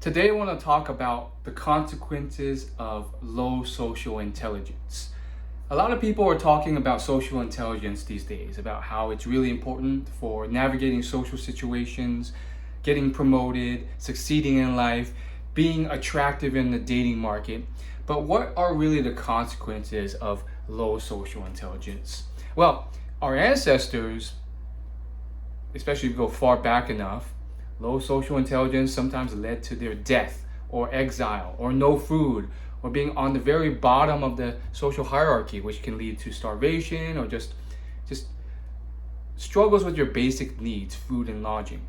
Today, I want to talk about the consequences of low social intelligence. A lot of people are talking about social intelligence these days, about how it's really important for navigating social situations, getting promoted, succeeding in life, being attractive in the dating market. But what are really the consequences of low social intelligence? Well, our ancestors, especially if you go far back enough, low social intelligence sometimes led to their death or exile or no food or being on the very bottom of the social hierarchy, which can lead to starvation or just struggles with your basic needs, food and lodging.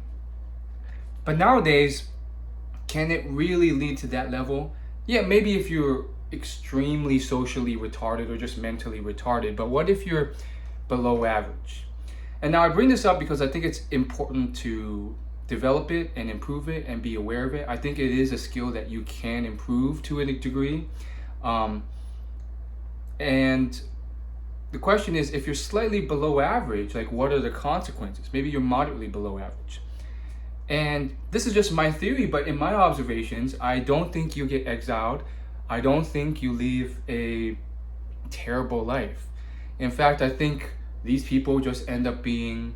But nowadays, can it really lead to that level? Yeah, maybe if you're extremely socially retarded or just mentally retarded, but what if you're below average? And now I bring this up because I think it's important to develop it and improve it and be aware of it. I think it is a skill that you can improve to a degree. And the question is, if you're slightly below average, like what are the consequences? Maybe you're moderately below average. And this is just my theory, but in my observations, I don't think you get exiled. I don't think you live a terrible life. In fact, I think these people just end up being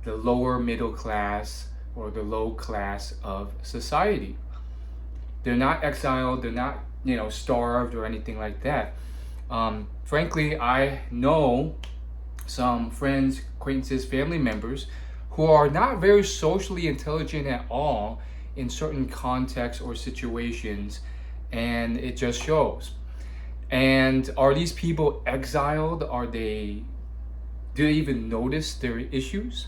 the lower middle class or the low class of society. They're not exiled, they're not, starved or anything like that. Frankly, I know some friends, acquaintances, family members who are not very socially intelligent at all in certain contexts or situations, and it just shows. And are these people exiled? Do they even notice their issues?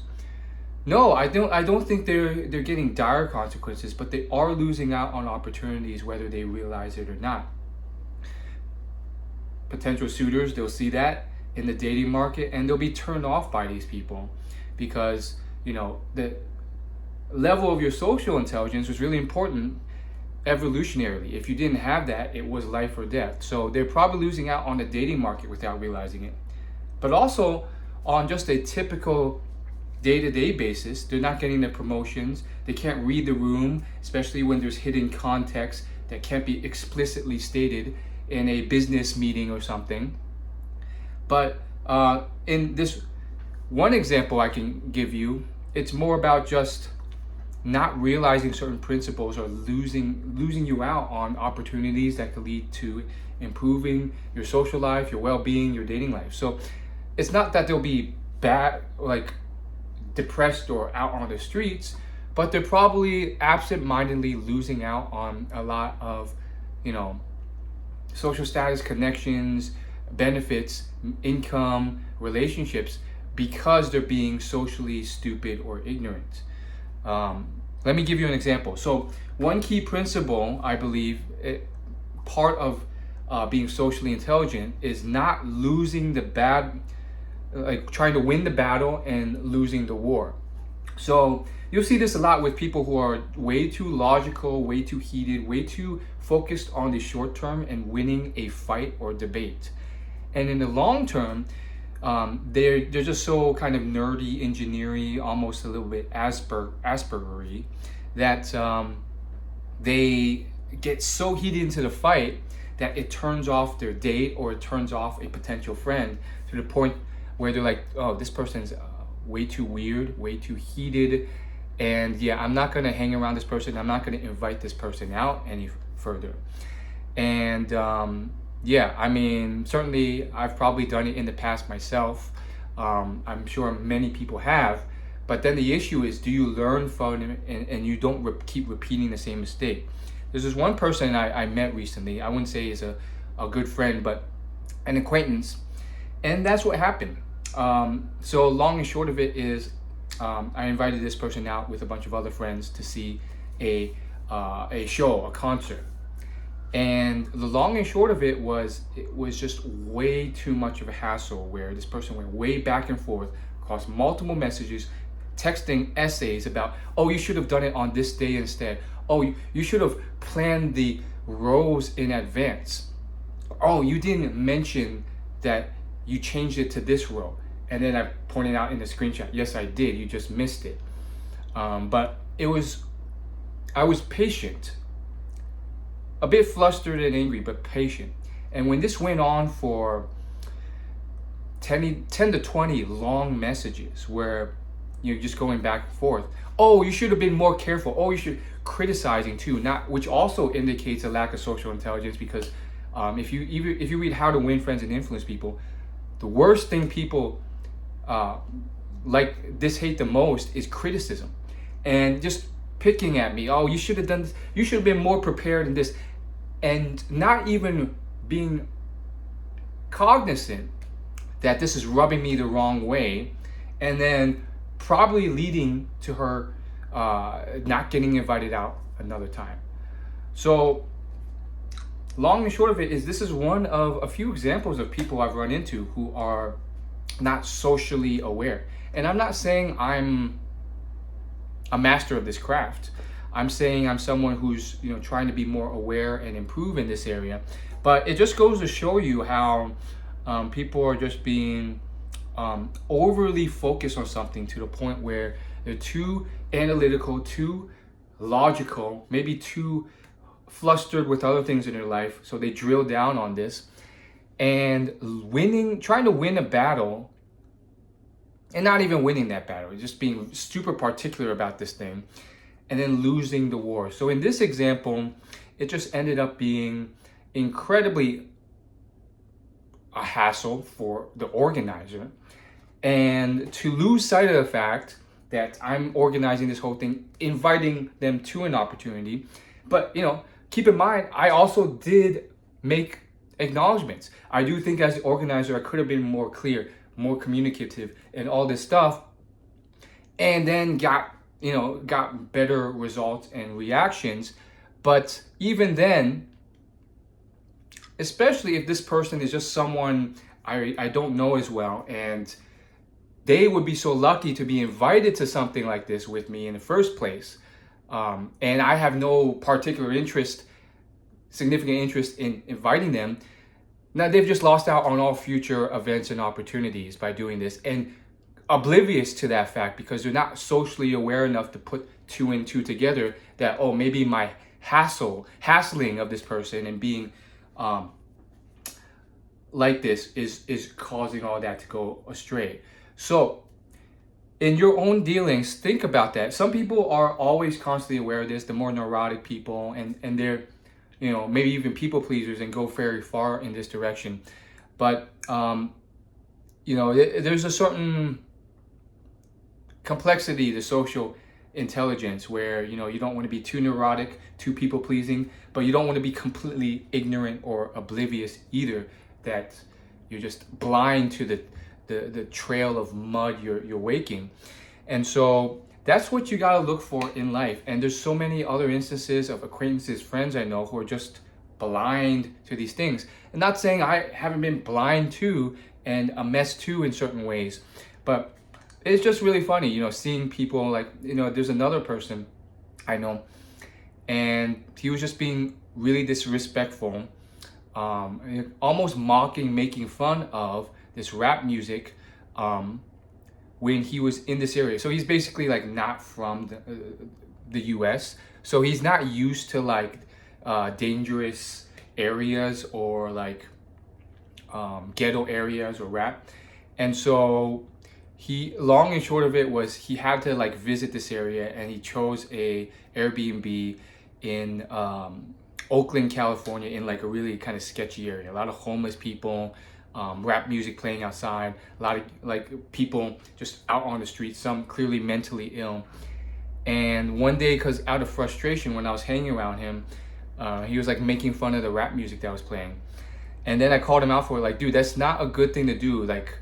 No, I don't think they're getting dire consequences, but they are losing out on opportunities whether they realize it or not. Potential suitors, they'll see that in the dating market and they'll be turned off by these people because, the level of your social intelligence was really important evolutionarily. If you didn't have that, it was life or death. So they're probably losing out on the dating market without realizing it. But also on just a typical day-to-day basis, they're not getting the promotions. They can't read the room, especially when there's hidden context that can't be explicitly stated in a business meeting or something. But in this one example I can give you, it's more about just not realizing certain principles or losing you out on opportunities that could lead to improving your social life, your well-being, your dating life. So it's not that they'll be bad, like depressed or out on the streets, but they're probably absent-mindedly losing out on a lot of, social status, connections, benefits, income, relationships, because they're being socially stupid or ignorant. Let me give you an example. So one key principle, I believe, part of being socially intelligent is not losing like trying to win the battle and losing the war. So you'll see this a lot with people who are way too logical, way too heated, way too focused on the short term and winning a fight or debate. And in the long term, they're just so kind of nerdy, engineering, almost a little bit Aspergery, that they get so heated into the fight that it turns off their date or it turns off a potential friend to the point where they're like, oh, this person's way too weird, way too heated, and yeah, I'm not gonna hang around this person. I'm not gonna invite this person out any further. And yeah, I mean, certainly I've probably done it in the past myself. I'm sure many people have. But then the issue is, do you learn from it and you don't keep repeating the same mistake? There's this one person I met recently. I wouldn't say is a good friend, but an acquaintance. And that's what happened. So long and short of it is, I invited this person out with a bunch of other friends to see a show, a concert. And the long and short of it was just way too much of a hassle where this person went way back and forth across multiple messages, texting essays about, oh, you should have done it on this day instead. Oh, you should have planned the rows in advance. Oh, you didn't mention that you changed it to this row. And then I pointed out in the screenshot, yes, I did. You just missed it. But I was patient a bit flustered and angry, but patient. And when this went on for 10 to 20 long messages where you're just going back and forth, oh, you should have been more careful, oh, you should, criticizing too, not, which also indicates a lack of social intelligence, because if you read How to Win Friends and Influence People, the worst thing people like hate the most is criticism and just picking at me. Oh, you should have done this, you should have been more prepared in this, and not even being cognizant that this is rubbing me the wrong way, and then probably leading to her not getting invited out another time. So long and short of it is, this is one of a few examples of people I've run into who are not socially aware. And I'm not saying I'm a master of this craft. I'm saying I'm someone who's, you know, trying to be more aware and improve in this area. But it just goes to show you how people are just being overly focused on something to the point where they're too analytical, too logical, maybe too flustered with other things in their life. So they drill down on this, and trying to win a battle, and not even winning that battle, just being super particular about this thing, and then losing the war. So in this example, it just ended up being incredibly a hassle for the organizer, and to lose sight of the fact that I'm organizing this whole thing, inviting them to an opportunity. But, you know, keep in mind, I also did make acknowledgments. I do think as the organizer, I could have been more clear, more communicative, and all this stuff, and then got better results and reactions. But even then, especially if this person is just someone I don't know as well, and they would be so lucky to be invited to something like this with me in the first place, and I have no particular significant interest in inviting them. Now they've just lost out on all future events and opportunities by doing this, and oblivious to that fact, because they're not socially aware enough to put two and two together, that, oh, maybe my hassling of this person and being like this is causing all that to go astray. So in your own dealings, think about that. Some people are always constantly aware of this, the more neurotic people, and they're, you know, maybe even people pleasers and go very far in this direction. But you know, there's a certain complexity to social intelligence where, you know, you don't want to be too neurotic, too people pleasing, but you don't want to be completely ignorant or oblivious either, that you're just blind to the trail of mud you're waking. And so that's what you got to look for in life. And there's so many other instances of acquaintances, friends I know, who are just blind to these things. And not saying I haven't been blind to and a mess too in certain ways, but it's just really funny, you know, seeing people like, you know, there's another person I know, and he was just being really disrespectful, almost mocking, making fun of this rap music when he was in this area. So he's basically like not from the US, so he's not used to like dangerous areas or like ghetto areas or rap. And so long and short of it was, he had to like visit this area, and he chose a Airbnb in Oakland, California, in like a really kind of sketchy area. A lot of homeless people, rap music playing outside, a lot of like people just out on the street, some clearly mentally ill. And one day, because out of frustration, when I was hanging around him, he was like making fun of the rap music that was playing. And then I called him out for it, like, dude, that's not a good thing to do. Like,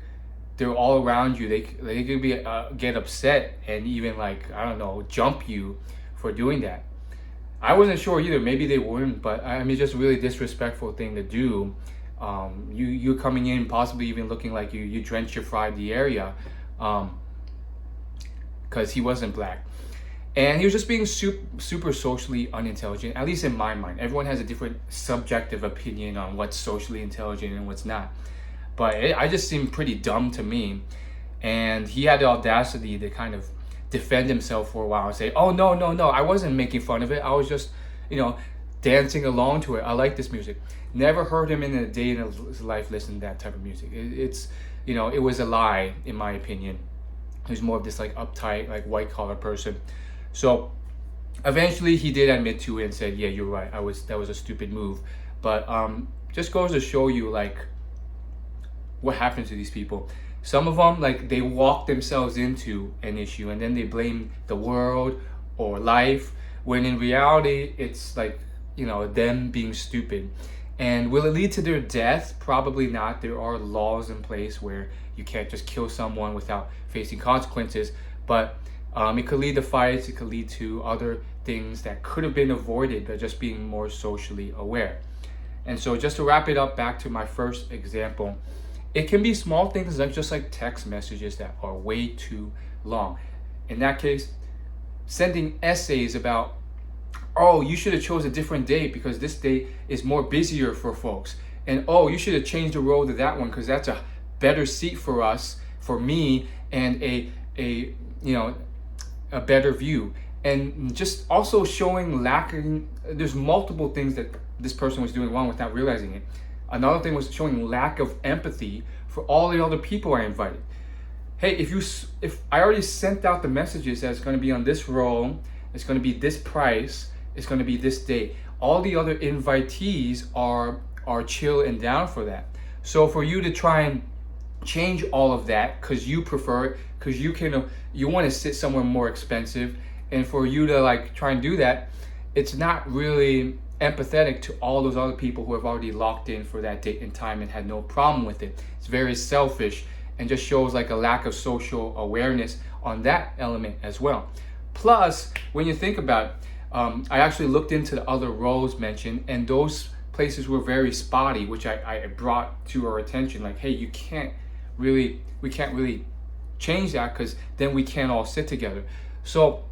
they're all around you. They could be get upset and even like, I don't know, jump you for doing that. I wasn't sure either. Maybe they wouldn't, but I mean, just a really disrespectful thing to do. You coming in, possibly even looking like you drenched or fried the area, because he wasn't black. And he was just being super socially unintelligent, at least in my mind. Everyone has a different subjective opinion on what's socially intelligent and what's not. But I just seemed pretty dumb to me. And he had the audacity to kind of defend himself for a while and say, oh, no, I wasn't making fun of it. I was just, you know, dancing along to it. I like this music. Never heard him in a day in his life listen to that type of music. It's, it was a lie in my opinion. He's more of this like uptight, like white collar person. So eventually he did admit to it and said, yeah, you're right, that was a stupid move. But just goes to show you like what happens to these people. Some of them, like, they walk themselves into an issue and then they blame the world or life, when in reality it's like, them being stupid. And will it lead to their death? Probably not. There are laws in place where you can't just kill someone without facing consequences, but it could lead to fights. It could lead to other things that could have been avoided by just being more socially aware. And so just to wrap it up, back to my first example, it can be small things like just like text messages that are way too long. In that case, sending essays about, oh, you should have chose a different date because this date is more busier for folks. And oh, you should have changed the road to that one because that's a better seat for us, for me, and a better view. And just also showing there's multiple things that this person was doing wrong without realizing it. Another thing was showing lack of empathy for all the other people I invited. Hey, if I already sent out the messages that it's going to be on this row, it's going to be this price, it's going to be this date. All the other invitees are chill and down for that. So for you to try and change all of that because you prefer it, because you want to sit somewhere more expensive, and for you to like try and do that, it's not really empathetic to all those other people who have already locked in for that date and time and had no problem with it. It's very selfish and just shows like a lack of social awareness on that element as well. Plus, when you think about it, I actually looked into the other roles mentioned, and those places were very spotty, which I brought to our attention. Like, hey, we can't really change that because then we can't all sit together. So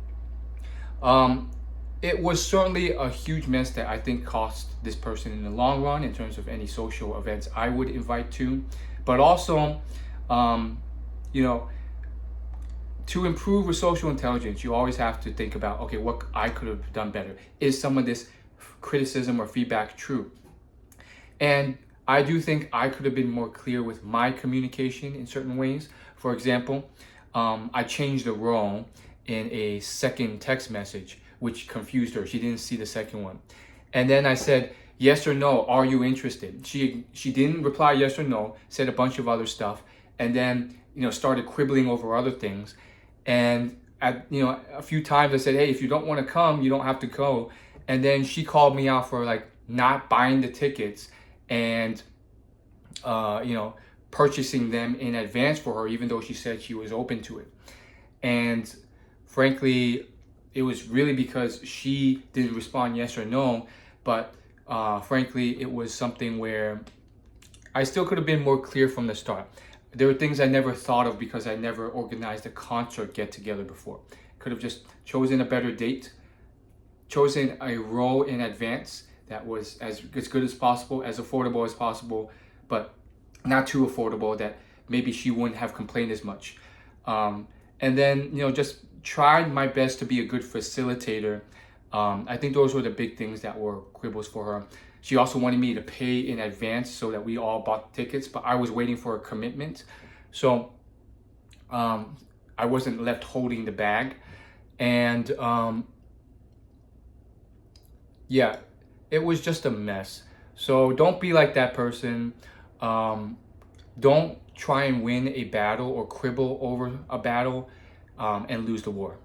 it was certainly a huge mess that I think cost this person in the long run in terms of any social events I would invite to. But also, to improve with social intelligence, you always have to think about, okay, what I could have done better. Is some of this criticism or feedback true? And I do think I could have been more clear with my communication in certain ways. For example, I changed the role in a second text message, which confused her. She didn't see the second one. And then I said, yes or no, are you interested? She didn't reply yes or no, said a bunch of other stuff, and then started quibbling over other things. And a few times I said, hey, if you don't want to come, you don't have to go. And then she called me out for like not buying the tickets and purchasing them in advance for her, even though she said she was open to it. And frankly, it was really because she didn't respond yes or no. But frankly, it was something where I still could have been more clear from the start. There were things I never thought of because I never organized a concert get-together before. Could have just chosen a better date, chosen a row in advance that was as good as possible, as affordable as possible, but not too affordable that maybe she wouldn't have complained as much. And then, just tried my best to be a good facilitator. I think those were the big things that were quibbles for her. She also wanted me to pay in advance so that we all bought tickets, but I was waiting for a commitment. So I wasn't left holding the bag. And it was just a mess. So don't be like that person. Don't try and win a battle or quibble over a battle and lose the war.